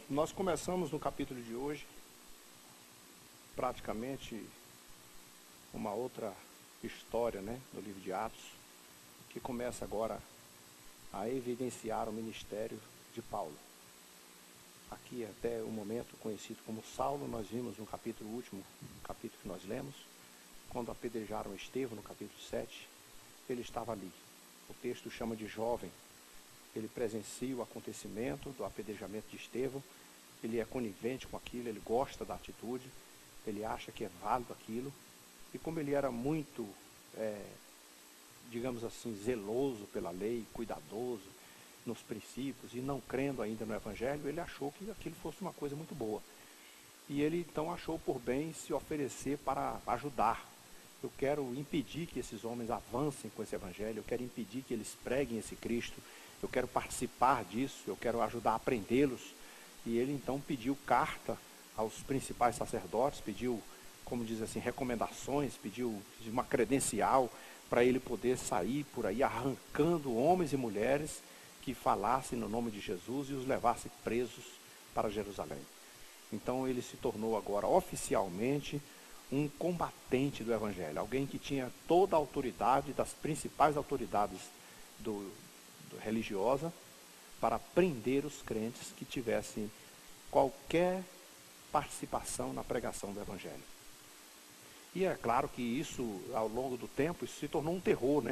Nós começamos no capítulo de hoje, praticamente uma outra história, do livro de Atos, que começa agora a evidenciar o ministério de Paulo. Aqui até o momento conhecido como Saulo, nós vimos no capítulo último, capítulo que nós lemos, quando apedrejaram Estevão no capítulo 7, ele estava ali. O texto chama de jovem. Ele presencia o acontecimento do apedrejamento de Estevão, ele é conivente com aquilo, ele gosta da atitude, ele acha que é válido aquilo, e como ele era muito, digamos assim, zeloso pela lei, cuidadoso nos princípios, e não crendo ainda no Evangelho, ele achou que aquilo fosse uma coisa muito boa. E ele então achou por bem se oferecer para ajudar. Eu quero impedir que esses homens avancem com esse Evangelho, eu quero impedir que eles preguem esse Cristo, eu quero participar disso, eu quero ajudar a aprendê-los. E ele então pediu carta aos principais sacerdotes, pediu, como diz assim, recomendações, pediu uma credencial para ele poder sair por aí arrancando homens e mulheres que falassem no nome de Jesus e os levassem presos para Jerusalém. Então ele se tornou agora oficialmente um combatente do Evangelho, alguém que tinha toda a autoridade das principais autoridades religiosa para prender os crentes que tivessem qualquer participação na pregação do Evangelho. E é claro que isso, ao longo do tempo, isso se tornou um terror,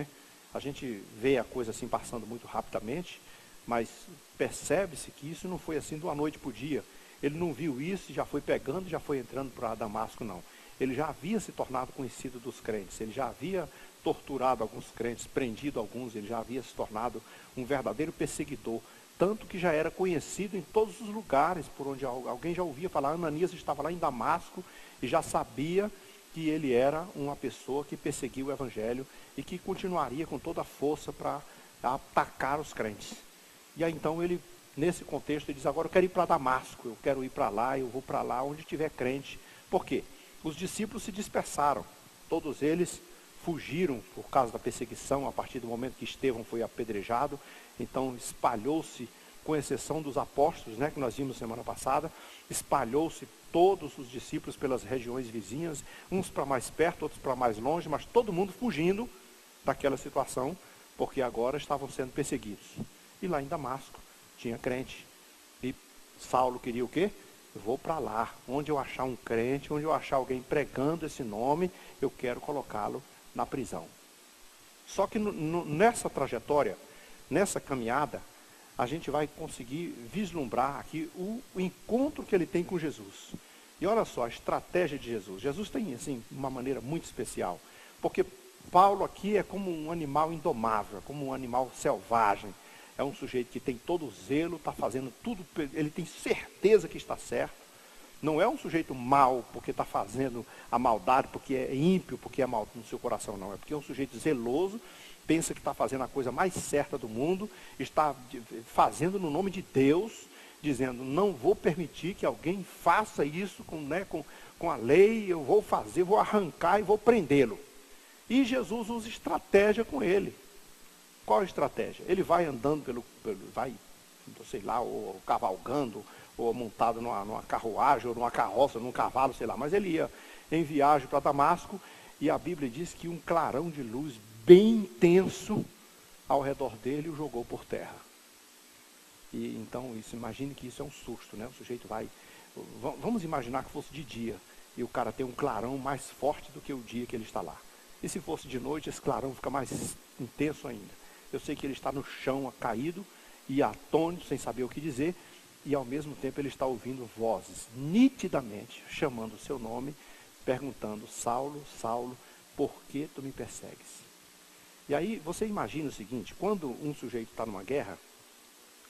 A gente vê a coisa assim passando muito rapidamente, mas percebe-se que isso não foi assim de uma noite para o dia. Ele não viu isso e já foi pegando, já foi entrando para Damasco, não. Ele já havia se tornado conhecido dos crentes, ele já havia torturado alguns crentes, prendido alguns, ele já havia se tornado um verdadeiro perseguidor, tanto que já era conhecido em todos os lugares por onde alguém já ouvia falar. Ananias estava lá em Damasco e já sabia que ele era uma pessoa que perseguia o Evangelho e que continuaria com toda a força para atacar os crentes. E aí então ele, nesse contexto, ele diz: agora eu quero ir para Damasco, eu quero ir para lá, eu vou para lá onde tiver crente. Por quê? Os discípulos se dispersaram, todos eles fugiram por causa da perseguição a partir do momento que Estevão foi apedrejado. Então espalhou-se, com exceção dos apóstolos, que nós vimos semana passada, espalhou-se todos os discípulos pelas regiões vizinhas, uns para mais perto, outros para mais longe, mas todo mundo fugindo daquela situação, porque agora estavam sendo perseguidos. E lá em Damasco tinha crente. E Saulo queria o quê? Eu vou para lá, onde eu achar um crente, onde eu achar alguém pregando esse nome, eu quero colocá-lo na prisão. Só que nessa trajetória, nessa caminhada, a gente vai conseguir vislumbrar aqui o encontro que ele tem com Jesus. E olha só a estratégia de Jesus. Jesus tem assim uma maneira muito especial, porque Paulo aqui é como um animal indomável, como um animal selvagem. É um sujeito que tem todo o zelo, está fazendo tudo, ele tem certeza que está certo. Não é um sujeito mau porque está fazendo a maldade, porque é ímpio, porque é mal no seu coração, não. É porque é um sujeito zeloso, pensa que está fazendo a coisa mais certa do mundo, está fazendo no nome de Deus, dizendo: não vou permitir que alguém faça isso com a lei, eu vou fazer, vou arrancar e vou prendê-lo. E Jesus usa estratégia com ele. Qual a estratégia? Ele vai andando ou cavalgando, ou montado numa carruagem, ou numa carroça, num cavalo, sei lá. Mas ele ia em viagem para Damasco, e a Bíblia diz que um clarão de luz bem intenso ao redor dele o jogou por terra. E então, imagine que isso é um susto, O sujeito vai... Vamos imaginar que fosse de dia, e o cara tem um clarão mais forte do que o dia que ele está lá. E se fosse de noite, esse clarão fica mais intenso ainda. Eu sei que ele está no chão, caído, e atônito, sem saber o que dizer, e ao mesmo tempo ele está ouvindo vozes, nitidamente, chamando o seu nome, perguntando: Saulo, Saulo, por que tu me persegues? E aí você imagina o seguinte: quando um sujeito está numa guerra,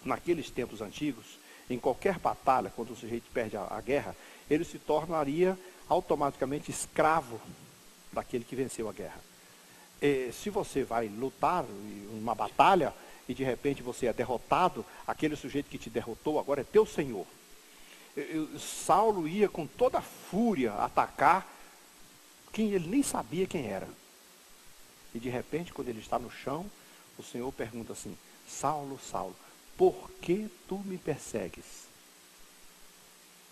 naqueles tempos antigos, em qualquer batalha, quando o sujeito perde a guerra, ele se tornaria automaticamente escravo daquele que venceu a guerra. Se você vai lutar em uma batalha e de repente você é derrotado, aquele sujeito que te derrotou agora é teu senhor. Saulo ia com toda a fúria atacar quem ele nem sabia quem era. E de repente, quando ele está no chão, o Senhor pergunta assim: Saulo, Saulo, por que tu me persegues?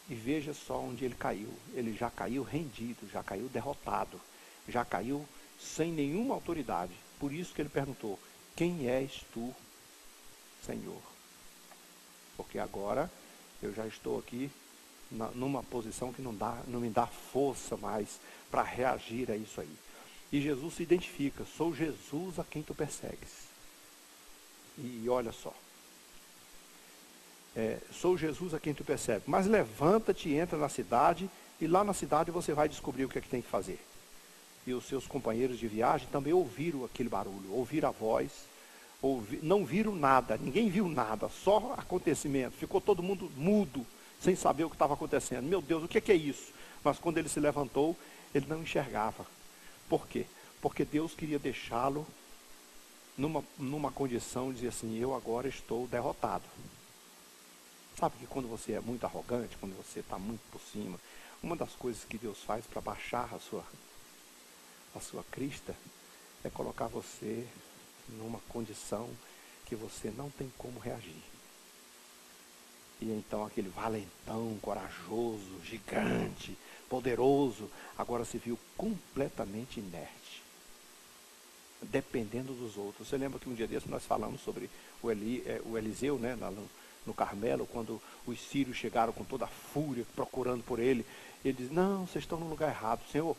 E veja só onde ele caiu. Ele já caiu rendido, já caiu derrotado, já caiu sem nenhuma autoridade. Por isso que ele perguntou: quem és tu, Senhor? Porque agora eu já estou aqui numa posição que não me dá força mais para reagir a isso aí. E Jesus se identifica: sou Jesus a quem tu persegues. E olha só. Sou Jesus a quem tu persegues. Mas levanta-te e entra na cidade, e lá na cidade você vai descobrir o que é que tem que fazer. E os seus companheiros de viagem também ouviram aquele barulho, ouviram a voz, não viram nada, ninguém viu nada, só acontecimento. Ficou todo mundo mudo, sem saber o que estava acontecendo. Meu Deus, o que é isso? Mas quando ele se levantou, ele não enxergava. Por quê? Porque Deus queria deixá-lo numa condição de dizer assim: eu agora estou derrotado. Sabe que quando você é muito arrogante, quando você está muito por cima, uma das coisas que Deus faz para baixar a sua crista é colocar você numa condição que você não tem como reagir. E então aquele valentão, corajoso, gigante, poderoso, agora se viu completamente inerte, dependendo dos outros. Você lembra que um dia desse nós falamos sobre o Eliseu, né, no Carmelo, quando os sírios chegaram com toda a fúria, procurando por ele. Ele diz: não, vocês estão no lugar errado, Senhor,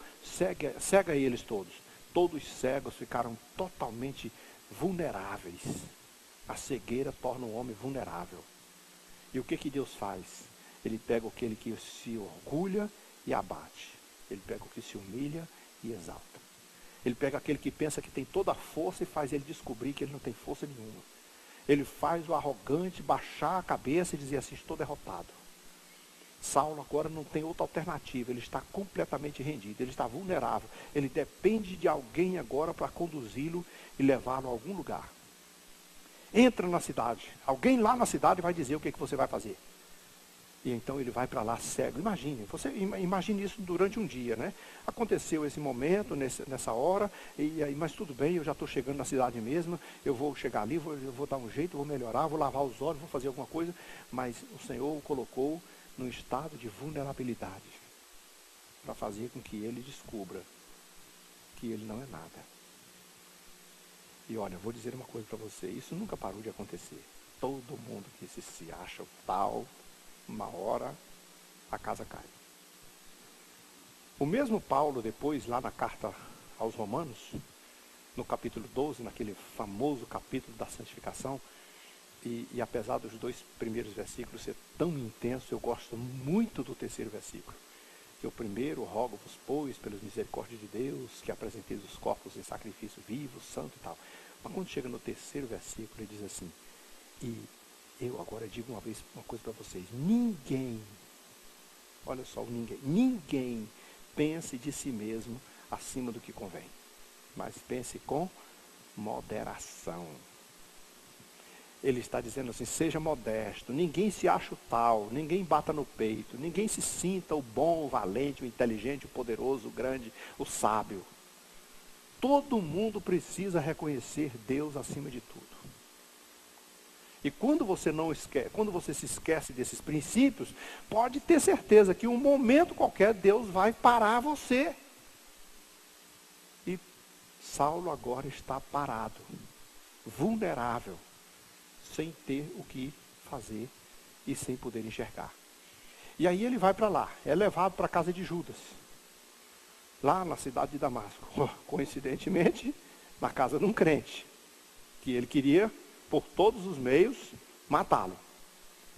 cega eles todos. Todos cegos ficaram totalmente vulneráveis. A cegueira torna o homem vulnerável. E o que Deus faz? Ele pega aquele que se orgulha e abate. Ele pega o que se humilha e exalta. Ele pega aquele que pensa que tem toda a força e faz ele descobrir que ele não tem força nenhuma. Ele faz o arrogante baixar a cabeça e dizer assim: estou derrotado. Saulo agora não tem outra alternativa, ele está completamente rendido, ele está vulnerável. Ele depende de alguém agora para conduzi-lo e levá-lo a algum lugar. Entra na cidade, alguém lá na cidade vai dizer o que você vai fazer. E então ele vai para lá cego. Imagine isso durante um dia, né? Aconteceu esse momento, nessa hora, mas tudo bem, eu já estou chegando na cidade mesmo, eu vou chegar ali, eu vou dar um jeito, vou melhorar, vou lavar os olhos, vou fazer alguma coisa. Mas o Senhor o colocou num estado de vulnerabilidade, para fazer com que ele descubra que ele não é nada. E olha, eu vou dizer uma coisa para você, isso nunca parou de acontecer. Todo mundo que se acha tal, uma hora a casa cai. O mesmo Paulo depois, lá na carta aos Romanos, no capítulo 12, naquele famoso capítulo da santificação, e apesar dos 2 primeiros versículos ser tão intenso, eu gosto muito do 3º versículo. Que o primeiro: rogo-vos, pois, pelas misericórdias de Deus, que apresenteis os corpos em sacrifício vivo, santo e tal. Mas quando chega no 3º versículo, ele diz assim: e eu agora digo uma coisa para vocês: ninguém, olha só, ninguém pense de si mesmo acima do que convém, mas pense com moderação. Ele está dizendo assim: seja modesto, ninguém se acha o tal, ninguém bata no peito, ninguém se sinta o bom, o valente, o inteligente, o poderoso, o grande, o sábio. Todo mundo precisa reconhecer Deus acima de tudo. E quando você se esquece desses princípios, pode ter certeza que um momento qualquer Deus vai parar você. E Saulo agora está parado, vulnerável, sem ter o que fazer e sem poder enxergar. E aí ele vai para lá, é levado para a casa de Judas, lá na cidade de Damasco, coincidentemente, na casa de um crente, que ele queria, por todos os meios, matá-lo.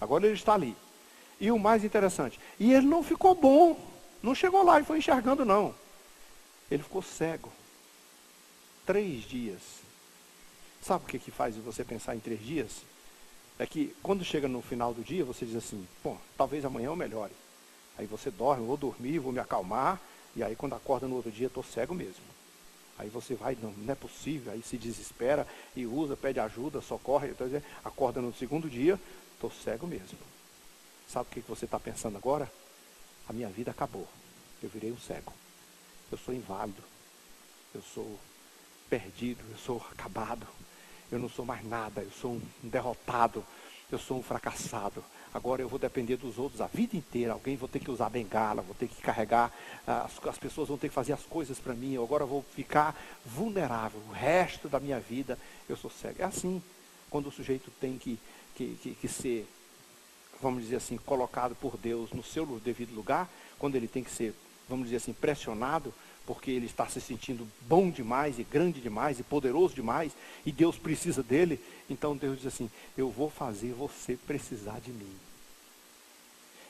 Agora ele está ali. E o mais interessante, e ele não ficou bom, não chegou lá e foi enxergando não. Ele ficou cego. 3 dias. Sabe o que faz você pensar em 3 dias? É que quando chega no final do dia, você diz assim: bom, talvez amanhã eu melhore. Aí você dorme, vou dormir, vou me acalmar, e aí quando acorda no outro dia, estou cego mesmo. Aí você vai, não é possível, aí se desespera e pede ajuda, socorre, acorda no segundo dia, estou cego mesmo. Sabe o que você está pensando agora? A minha vida acabou, eu virei um cego, eu sou inválido, eu sou perdido, eu sou acabado, eu não sou mais nada, eu sou um derrotado, eu sou um fracassado. Agora eu vou depender dos outros a vida inteira. Alguém vou ter que usar bengala, vou ter que carregar, as pessoas vão ter que fazer as coisas para mim. Eu agora vou ficar vulnerável. O resto da minha vida eu sou cego. É assim, quando o sujeito tem que ser, vamos dizer assim, colocado por Deus no seu devido lugar, quando ele tem que ser, vamos dizer assim, pressionado, porque ele está se sentindo bom demais, e grande demais, e poderoso demais, e Deus precisa dele. Então Deus diz assim, eu vou fazer você precisar de mim.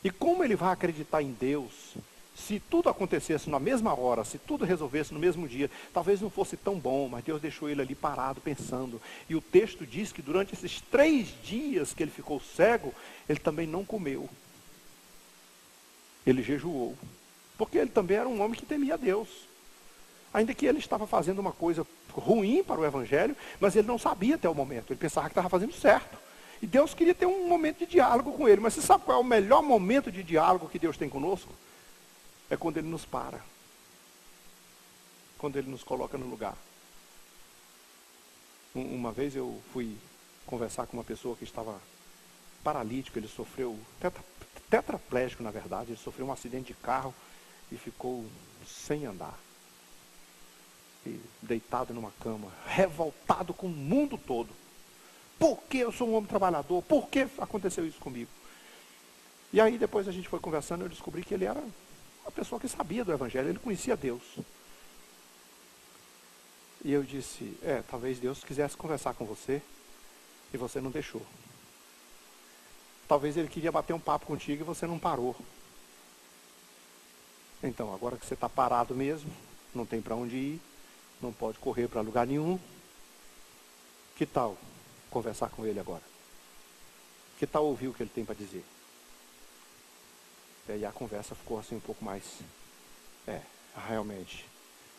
E como ele vai acreditar em Deus, se tudo acontecesse na mesma hora, se tudo resolvesse no mesmo dia, talvez não fosse tão bom, mas Deus deixou ele ali parado, pensando. E o texto diz que durante esses 3 dias que ele ficou cego, ele também não comeu. Ele jejuou. Porque ele também era um homem que temia Deus. Ainda que ele estava fazendo uma coisa ruim para o Evangelho, mas ele não sabia até o momento. Ele pensava que estava fazendo certo. E Deus queria ter um momento de diálogo com ele. Mas você sabe qual é o melhor momento de diálogo que Deus tem conosco? É quando ele nos para. Quando ele nos coloca no lugar. Uma vez eu fui conversar com uma pessoa que estava paralítico. Ele sofreu, tetraplégico na verdade. Ele sofreu um acidente de carro e ficou sem andar. E deitado numa cama, revoltado com o mundo todo. Por que eu sou um homem trabalhador? Por que aconteceu isso comigo? E aí depois a gente foi conversando e eu descobri que ele era uma pessoa que sabia do Evangelho, ele conhecia Deus. E eu disse, talvez Deus quisesse conversar com você e você não deixou. Talvez ele queria bater um papo contigo e você não parou. Então, agora que você está parado mesmo, não tem para onde ir, não pode correr para lugar nenhum, que tal conversar com ele agora? Que tal ouvir o que ele tem para dizer? E aí a conversa ficou assim um pouco mais, realmente,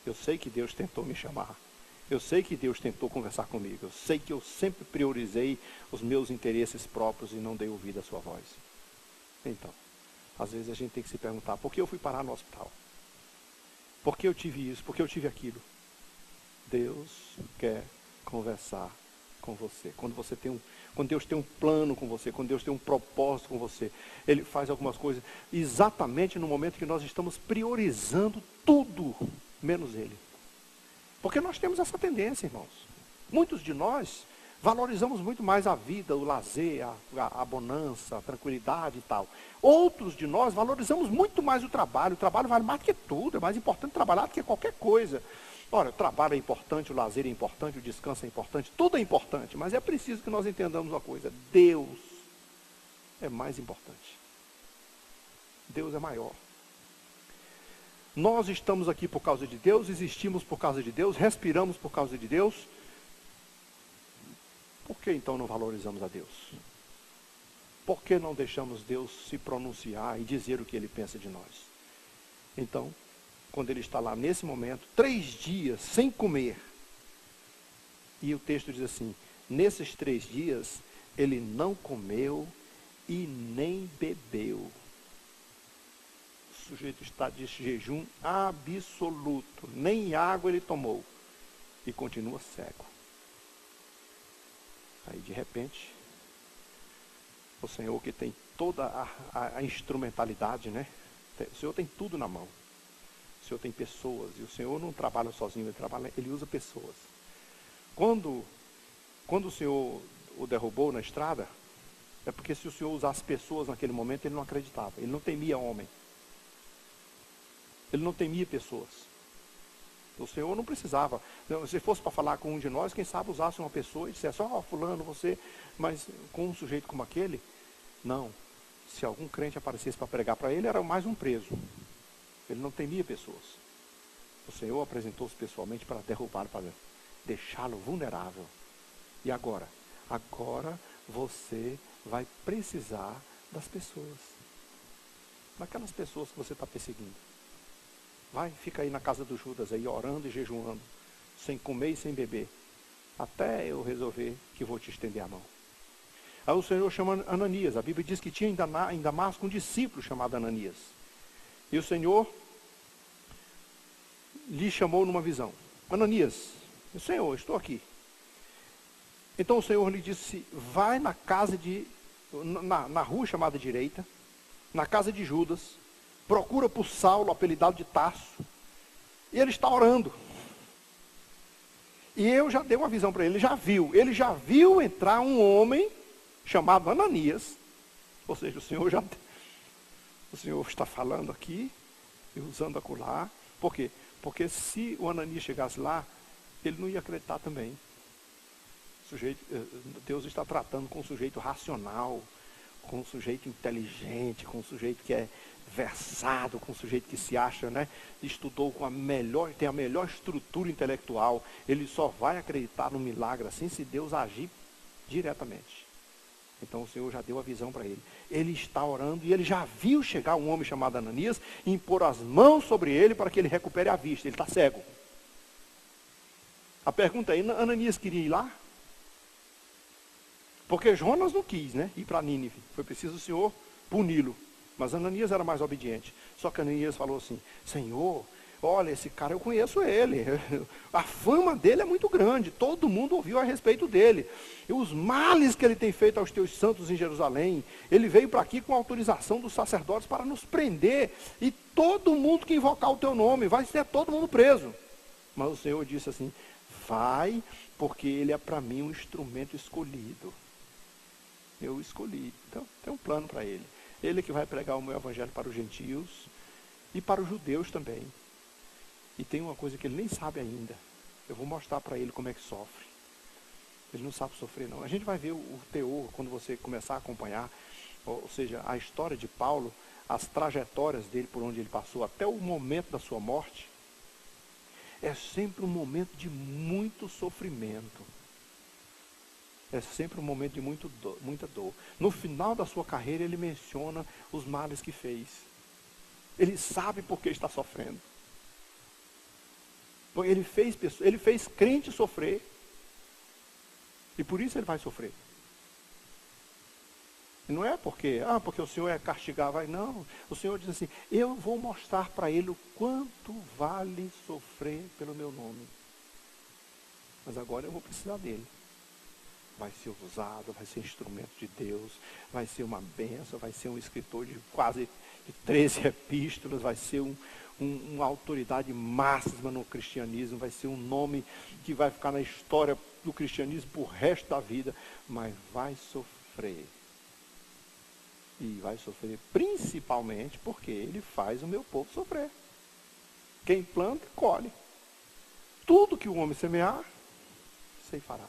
eu sei que Deus tentou me chamar, eu sei que Deus tentou conversar comigo, eu sei que eu sempre priorizei os meus interesses próprios e não dei ouvido à sua voz. Então, às vezes a gente tem que se perguntar, por que eu fui parar no hospital? Por que eu tive isso? Por que eu tive aquilo? Deus quer conversar com você. Quando Deus tem um plano com você, quando Deus tem um propósito com você, Ele faz algumas coisas exatamente no momento que nós estamos priorizando tudo, menos Ele. Porque nós temos essa tendência, irmãos. Muitos de nós valorizamos muito mais a vida, o lazer, a bonança, a tranquilidade e tal. Outros de nós valorizamos muito mais o trabalho vale mais do que tudo, é mais importante trabalhar do que qualquer coisa. Ora, o trabalho é importante, o lazer é importante, o descanso é importante, tudo é importante, mas é preciso que nós entendamos uma coisa, Deus é mais importante. Deus é maior. Nós estamos aqui por causa de Deus, existimos por causa de Deus, respiramos por causa de Deus. Por que então não valorizamos a Deus? Por que não deixamos Deus se pronunciar e dizer o que Ele pensa de nós? Então, quando ele está lá nesse momento, 3 dias sem comer. E o texto diz assim, nesses 3 dias, ele não comeu e nem bebeu. O sujeito está de jejum absoluto, nem água ele tomou. E continua cego. Aí de repente, o Senhor que tem toda a instrumentalidade, né? O Senhor tem tudo na mão. O Senhor tem pessoas, e o Senhor não trabalha sozinho, ele usa pessoas. Quando o Senhor o derrubou na estrada, é porque se o Senhor usasse pessoas naquele momento, ele não acreditava, ele não temia homem. Ele não temia pessoas. O Senhor não precisava. Se fosse para falar com um de nós, quem sabe usasse uma pessoa e dissesse, fulano, você, mas com um sujeito como aquele, não. Se algum crente aparecesse para pregar para ele, era mais um preso. Ele não temia pessoas. O Senhor apresentou-se pessoalmente para derrubá-lo, para deixá-lo vulnerável. E agora? Agora você vai precisar das pessoas. Daquelas pessoas que você está perseguindo. Vai, fica aí na casa do Judas, aí orando e jejuando, sem comer e sem beber, até eu resolver que vou te estender a mão. Aí o Senhor chama Ananias. A Bíblia diz que tinha em Damasco um discípulo chamado Ananias. E o Senhor lhe chamou numa visão. Ananias, Senhor, estou aqui. Então o Senhor lhe disse, vai na casa de na rua chamada Direita, na casa de Judas, procura por Saulo, apelidado de Tarso, e ele está orando. E eu já dei uma visão para ele já viu entrar um homem chamado Ananias, ou seja, o Senhor está falando aqui, e usando acolá. Por quê? Porque se o Ananias chegasse lá, ele não ia acreditar também. Deus está tratando com um sujeito racional, com um sujeito inteligente, com um sujeito que é versado, com um sujeito que se acha, né, estudou tem a melhor estrutura intelectual. Ele só vai acreditar no milagre assim se Deus agir diretamente. Então o Senhor já deu a visão para ele. Ele está orando e ele já viu chegar um homem chamado Ananias e impor as mãos sobre ele para que ele recupere a vista. Ele está cego. A pergunta é, Ananias queria ir lá? Porque Jonas não quis, né, ir para Nínive. Foi preciso o Senhor puni-lo. Mas Ananias era mais obediente. Só que Ananias falou assim, Senhor, olha, esse cara eu conheço ele. A fama dele é muito grande. Todo mundo ouviu a respeito dele. E os males que ele tem feito aos teus santos em Jerusalém. Ele veio para aqui com autorização dos sacerdotes para nos prender. E todo mundo que invocar o teu nome, vai ser todo mundo preso. Mas o Senhor disse assim, vai, porque ele é para mim um instrumento escolhido. Eu escolhi. Então, tem um plano para ele. Ele que vai pregar o meu evangelho para os gentios e para os judeus também. E tem uma coisa que ele nem sabe ainda. Eu vou mostrar para ele como é que sofre. Ele não sabe sofrer, não. A gente vai ver o teor quando você começar a acompanhar, ou seja, a história de Paulo, as trajetórias dele por onde ele passou até o momento da sua morte. É sempre um momento de muito sofrimento. É sempre um momento de muita dor. No final da sua carreira, ele menciona os males que fez. Ele sabe por que está sofrendo. Ele fez crente sofrer. E por isso ele vai sofrer. E não é porque o Senhor é castigar, vai. Não, o Senhor diz assim, eu vou mostrar para ele o quanto vale sofrer pelo meu nome. Mas agora eu vou precisar dele. Vai ser usado, vai ser instrumento de Deus, vai ser uma bênção, vai ser um escritor de quase 13 epístolas, vai ser uma autoridade máxima no cristianismo, vai ser um nome que vai ficar na história do cristianismo por resto da vida, mas vai sofrer. E vai sofrer principalmente porque ele faz o meu povo sofrer. Quem planta, colhe. Tudo que o homem semear, ceifará.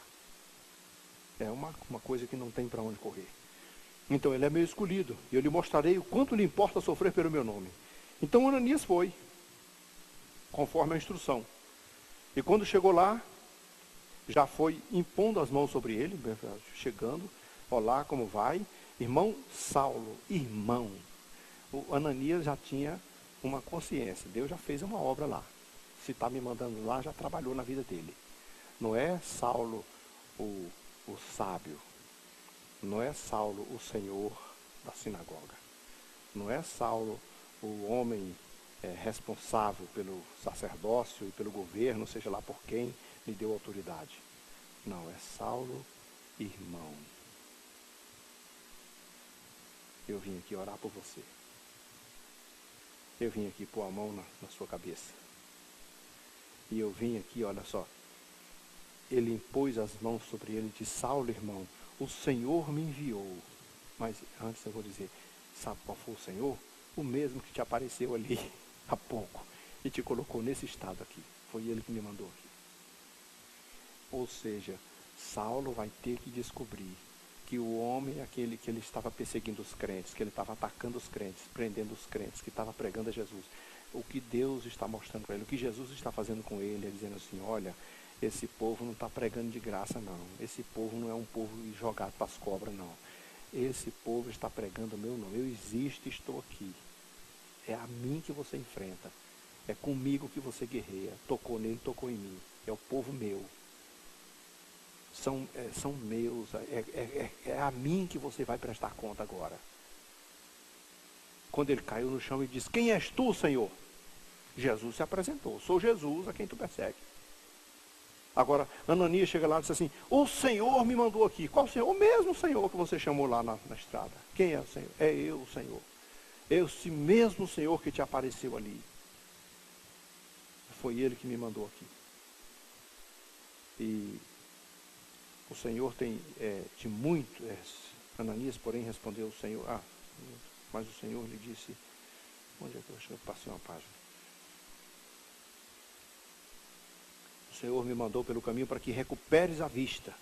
É uma coisa que não tem para onde correr. Então ele é meu escolhido. E eu lhe mostrarei o quanto lhe importa sofrer pelo meu nome. Então Ananias foi, conforme a instrução. E quando chegou lá, já foi impondo as mãos sobre ele, chegando. Olá, como vai? Irmão Saulo, irmão. O Ananias já tinha uma consciência. Deus já fez uma obra lá. Se está me mandando lá, já trabalhou na vida dele. Não é Saulo o sábio, não é Saulo o senhor da sinagoga, não é Saulo o homem responsável pelo sacerdócio e pelo governo, seja lá por quem lhe deu autoridade. Não, é Saulo, irmão. Eu vim aqui orar por você. Eu vim aqui pôr a mão na sua cabeça. E eu vim aqui, olha só, ele impôs as mãos sobre ele e disse, Saulo, irmão, o Senhor me enviou. Mas antes eu vou dizer, sabe qual foi o Senhor? O mesmo que te apareceu ali há pouco e te colocou nesse estado aqui. Foi ele que me mandou aqui. Ou seja, Saulo vai ter que descobrir que o homem, aquele que ele estava perseguindo os crentes, que ele estava atacando os crentes, prendendo os crentes, que estava pregando a Jesus, o que Deus está mostrando para ele, o que Jesus está fazendo com ele, é dizendo assim, olha, esse povo não está pregando de graça, não. Esse povo não é um povo jogado para as cobras, não. Esse povo está pregando o meu nome. Eu existo e estou aqui. É a mim que você enfrenta. É comigo que você guerreia. Tocou nele, tocou em mim. É o povo meu. São meus. É a mim que você vai prestar conta agora. Quando ele caiu no chão e disse, quem és tu, Senhor? Jesus se apresentou. Sou Jesus a quem tu persegue. Agora, Ananias chega lá e diz assim, o Senhor me mandou aqui. Qual Senhor? O mesmo Senhor que você chamou lá na estrada. Quem é o Senhor? É eu, Senhor. É esse mesmo Senhor que te apareceu ali. Foi Ele que me mandou aqui. E o Senhor tem de muito... Ananias, porém, respondeu o Senhor... mas o Senhor lhe disse... Onde é que eu passei uma página? O Senhor me mandou pelo caminho para que recuperes a vista.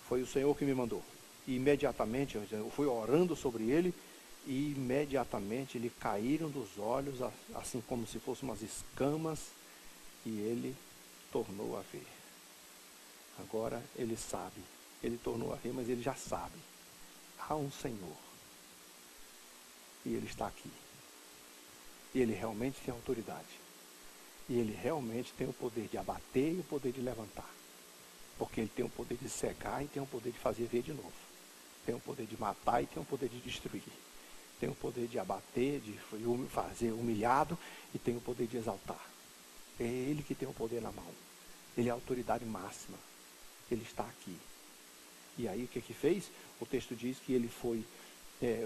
Foi o Senhor que me mandou. E imediatamente, eu fui orando sobre ele, e imediatamente lhe caíram dos olhos, assim como se fossem umas escamas, e ele tornou a ver. Agora ele sabe. Ele tornou a ver, mas ele já sabe. Há um Senhor. E ele está aqui. E ele realmente tem autoridade. E ele realmente tem o poder de abater e o poder de levantar. Porque ele tem o poder de cegar e tem o poder de fazer ver de novo. Tem o poder de matar e tem o poder de destruir. Tem o poder de abater, de fazer humilhado e tem o poder de exaltar. É ele que tem o poder na mão. Ele é a autoridade máxima. Ele está aqui. E aí o que fez? O texto diz que ele foi...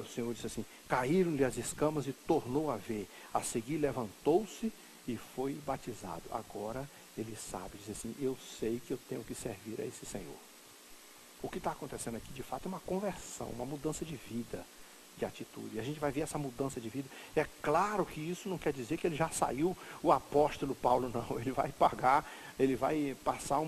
o Senhor disse assim, caíram-lhe as escamas e tornou a ver. A seguir levantou-se e foi batizado. Agora ele sabe, diz assim, eu sei que eu tenho que servir a esse Senhor. O que está acontecendo aqui, de fato, é uma conversão, uma mudança de vida, de atitude. E a gente vai ver essa mudança de vida. É claro que isso não quer dizer que ele já saiu o apóstolo Paulo, não. Ele vai pagar, ele vai passar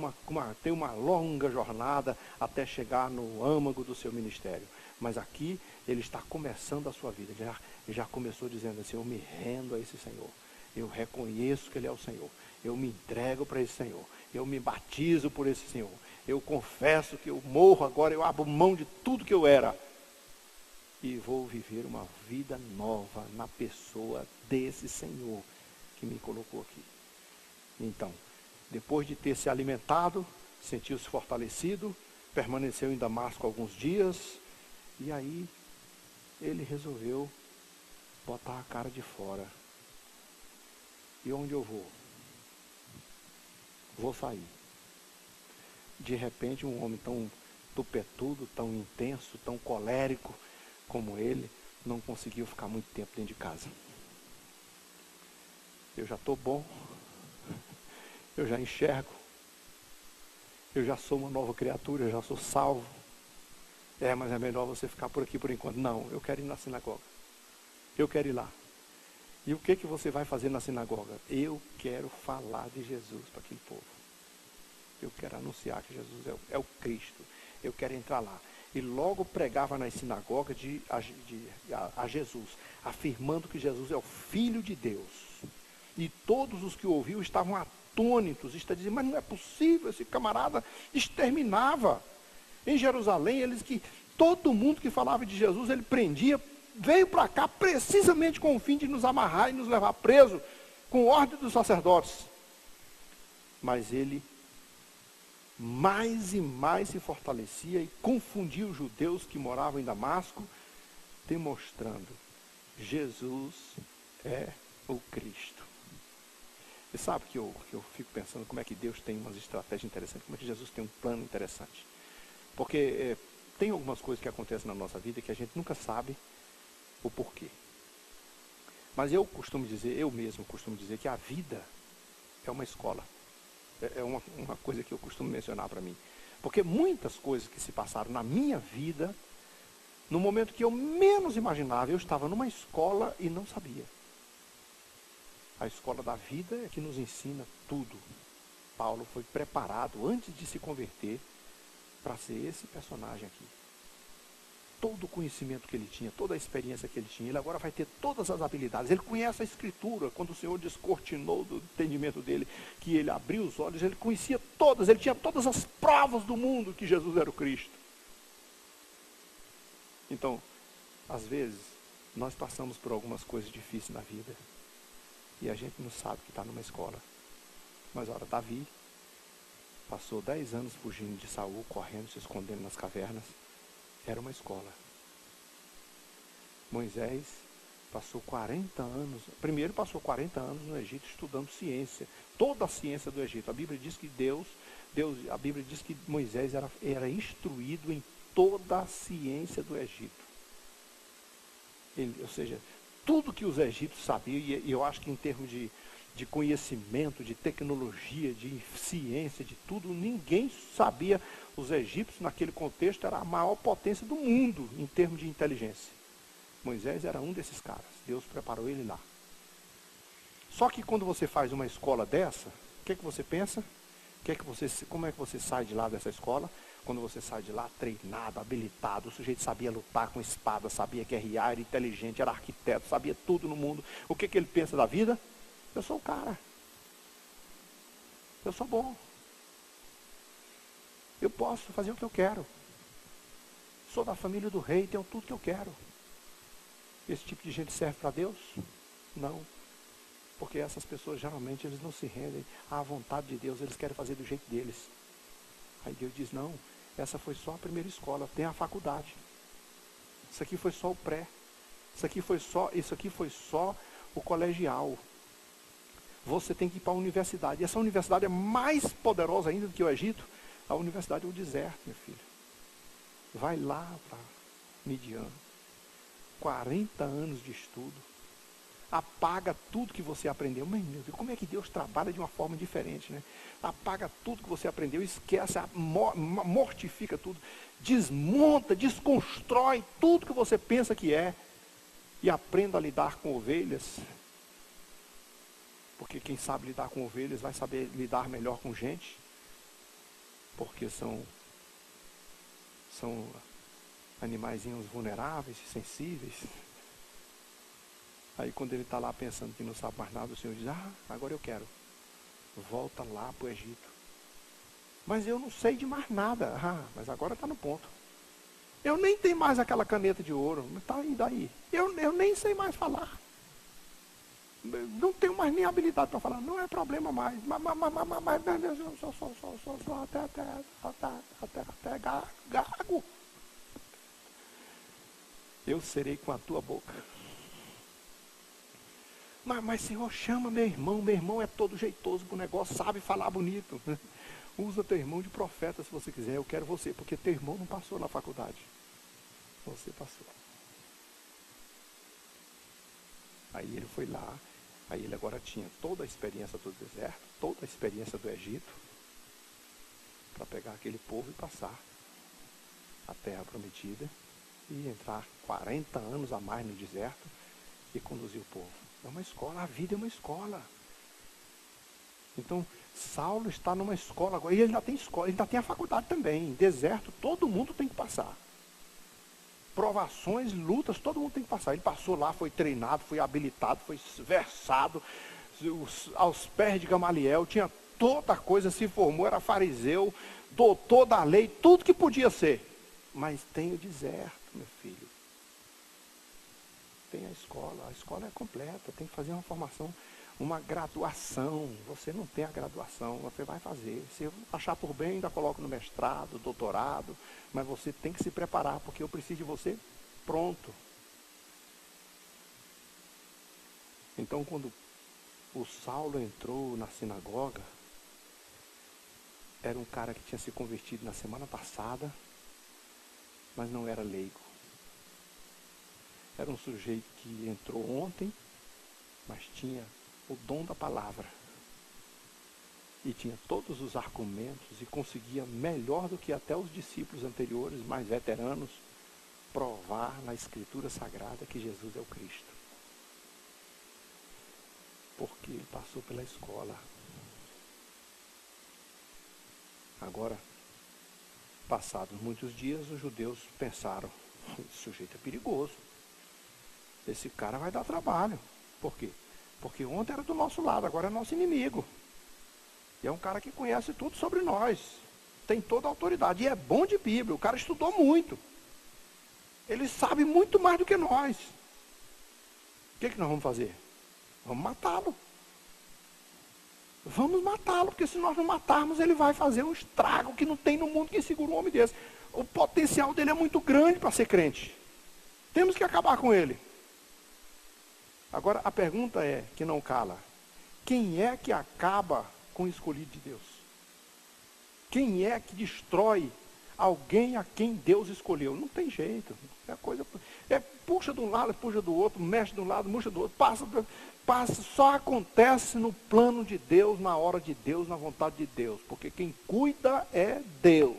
ter uma longa jornada até chegar no âmago do seu ministério. Mas aqui ele está começando a sua vida. Ele já começou dizendo assim, eu me rendo a esse Senhor. Eu reconheço que Ele é o Senhor. Eu me entrego para esse Senhor. Eu me batizo por esse Senhor. Eu confesso que eu morro agora, eu abro mão de tudo que eu era. E vou viver uma vida nova na pessoa desse Senhor que me colocou aqui. Então, depois de ter se alimentado, sentiu-se fortalecido, permaneceu em Damasco alguns dias, e aí ele resolveu botar a cara de fora. E onde eu vou? Vou sair. De repente, um homem tão tupetudo, tão intenso, tão colérico como ele, não conseguiu ficar muito tempo dentro de casa. Eu já estou bom, eu já enxergo, eu já sou uma nova criatura, eu já sou salvo. Mas é melhor você ficar por aqui por enquanto. Não, eu quero ir na sinagoga. Eu quero ir lá. E o que você vai fazer na sinagoga? Eu quero falar de Jesus para aquele povo. Eu quero anunciar que Jesus é o Cristo. Eu quero entrar lá. E logo pregava nas sinagogas a Jesus, afirmando que Jesus é o Filho de Deus. E todos os que ouviam estavam atônitos, dizendo, mas não é possível, esse camarada exterminava. Em Jerusalém, todo mundo que falava de Jesus, ele prendia, veio para cá precisamente com o fim de nos amarrar e nos levar preso, com ordem dos sacerdotes. Mas ele mais e mais se fortalecia e confundia os judeus que moravam em Damasco, demonstrando, Jesus é o Cristo. E sabe que eu fico pensando como é que Deus tem umas estratégias interessantes, como é que Jesus tem um plano interessante. Porque tem algumas coisas que acontecem na nossa vida que a gente nunca sabe o porquê. Mas eu mesmo costumo dizer que a vida é uma escola. É uma coisa que eu costumo mencionar para mim. Porque muitas coisas que se passaram na minha vida, no momento que eu menos imaginava, eu estava numa escola e não sabia. A escola da vida é que nos ensina tudo. Paulo foi preparado antes de se converter para ser esse personagem aqui. Todo o conhecimento que ele tinha, toda a experiência que ele tinha, ele agora vai ter todas as habilidades. Ele conhece a Escritura, quando o Senhor descortinou do entendimento dele, que ele abriu os olhos, ele conhecia todas, ele tinha todas as provas do mundo que Jesus era o Cristo. Então, às vezes, nós passamos por algumas coisas difíceis na vida, e a gente não sabe que está numa escola. Mas, olha, Davi passou 10 anos fugindo de Saul, correndo, se escondendo nas cavernas. Era uma escola. Moisés passou 40 anos, primeiro passou 40 anos no Egito estudando ciência, toda a ciência do Egito. A Bíblia diz que a Bíblia diz que Moisés era instruído em toda a ciência do Egito. Ou seja, tudo que os egípcios sabiam, e eu acho que em termos de conhecimento, de tecnologia, de ciência, de tudo, ninguém sabia. Os egípcios, naquele contexto, era a maior potência do mundo em termos de inteligência. Moisés era um desses caras. Deus preparou ele lá. Só que quando você faz uma escola dessa, o que você pensa? Como é que você sai de lá dessa escola? Quando você sai de lá treinado, habilitado, o sujeito sabia lutar com espada, sabia guerrear, era inteligente, era arquiteto, sabia tudo no mundo. O que ele pensa da vida? Eu sou o cara. Eu sou bom. Eu posso fazer o que eu quero. Sou da família do rei, tenho tudo que eu quero. Esse tipo de gente serve para Deus? Não. Porque essas pessoas geralmente eles não se rendem à vontade de Deus, eles querem fazer do jeito deles. Aí Deus diz, não, essa foi só a primeira escola, tem a faculdade. Isso aqui foi só o pré. Isso aqui foi só o colegial. Você tem que ir para a universidade. E essa universidade é mais poderosa ainda do que o Egito. A universidade é o deserto, meu filho. Vai lá para Midian. 40 anos de estudo. Apaga tudo que você aprendeu. Mas, meu Deus, como é que Deus trabalha de uma forma diferente, né? Apaga tudo que você aprendeu, esquece, mortifica tudo. Desmonta, desconstrói tudo que você pensa que é. E aprenda a lidar com ovelhas. Porque quem sabe lidar com ovelhas vai saber lidar melhor com gente. Porque são animaizinhos vulneráveis, sensíveis. Aí quando ele está lá pensando que não sabe mais nada, o Senhor diz, agora eu quero. Volta lá para o Egito. Mas eu não sei de mais nada. Mas agora está no ponto. Eu nem tenho mais aquela caneta de ouro. Tá aí daí. Eu nem sei mais falar. Não tenho mais nem habilidade para falar. Não é problema mais. Mas só até gago. Eu serei com a tua boca. Mas Senhor, chama meu irmão é todo jeitoso pro negócio, sabe falar bonito. Usa teu irmão de profeta se você quiser, eu quero você, porque teu irmão não passou na faculdade. Você passou. Aí ele foi lá, aí ele agora tinha toda a experiência do deserto, toda a experiência do Egito, para pegar aquele povo e passar a terra prometida, e entrar 40 anos a mais no deserto e conduzir o povo. É uma escola, a vida é uma escola. Então, Saulo está numa escola agora, e ele ainda tem escola, ele ainda tem a faculdade também. Deserto, todo mundo tem que passar. Provações, lutas, todo mundo tem que passar. Ele passou lá, foi treinado, foi habilitado, foi versado, aos pés de Gamaliel, tinha toda a coisa, se formou, era fariseu, doutor da lei, tudo que podia ser. Mas tem o deserto, meu filho. Tem a escola é completa, tem que fazer uma formação, uma graduação. Você não tem a graduação, você vai fazer. Se achar por bem, ainda coloca no mestrado, doutorado, mas você tem que se preparar, porque eu preciso de você pronto. Então, quando o Saulo entrou na sinagoga, era um cara que tinha se convertido na semana passada, mas não era leigo. Era um sujeito que entrou ontem, mas tinha o dom da palavra. E tinha todos os argumentos e conseguia, melhor do que até os discípulos anteriores, mais veteranos, provar na Escritura Sagrada que Jesus é o Cristo. Porque ele passou pela escola. Agora, passados muitos dias, os judeus pensaram, esse sujeito é perigoso. Esse cara vai dar trabalho. Por quê? Porque ontem era do nosso lado, agora é nosso inimigo. E é um cara que conhece tudo sobre nós. Tem toda a autoridade. E é bom de Bíblia. O cara estudou muito. Ele sabe muito mais do que nós. O que nós vamos fazer? Vamos matá-lo. Vamos matá-lo, porque se nós não matarmos, ele vai fazer um estrago que não tem no mundo que segura um homem desse. O potencial dele é muito grande para ser crente. Temos que acabar com ele. Agora, a pergunta é, que não cala, quem é que acaba com o escolhido de Deus? Quem é que destrói alguém a quem Deus escolheu? Não tem jeito. É coisa, puxa de um lado, puxa do outro, mexe de um lado, puxa do outro, passa, só acontece no plano de Deus, na hora de Deus, na vontade de Deus, porque quem cuida é Deus.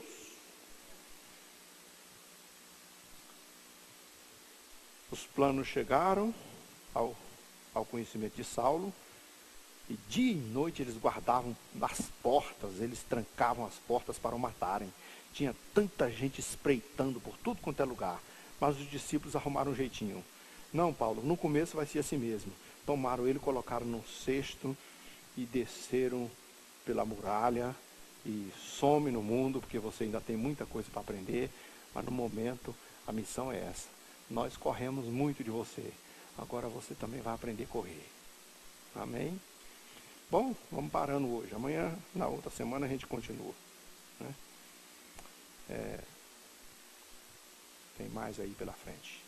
Os planos chegaram ao conhecimento de Saulo, e dia e noite eles guardavam as portas, eles trancavam as portas para o matarem. Tinha tanta gente espreitando por tudo quanto é lugar, mas os discípulos arrumaram um jeitinho. Não, Paulo, no começo vai ser assim mesmo. Tomaram ele, colocaram num cesto e desceram pela muralha e some no mundo, porque você ainda tem muita coisa para aprender, mas no momento a missão é essa. Nós corremos muito de você, agora você também vai aprender a correr. Amém? Bom, vamos parando hoje. Amanhã, na outra semana, a gente continua. Né? Tem mais aí pela frente.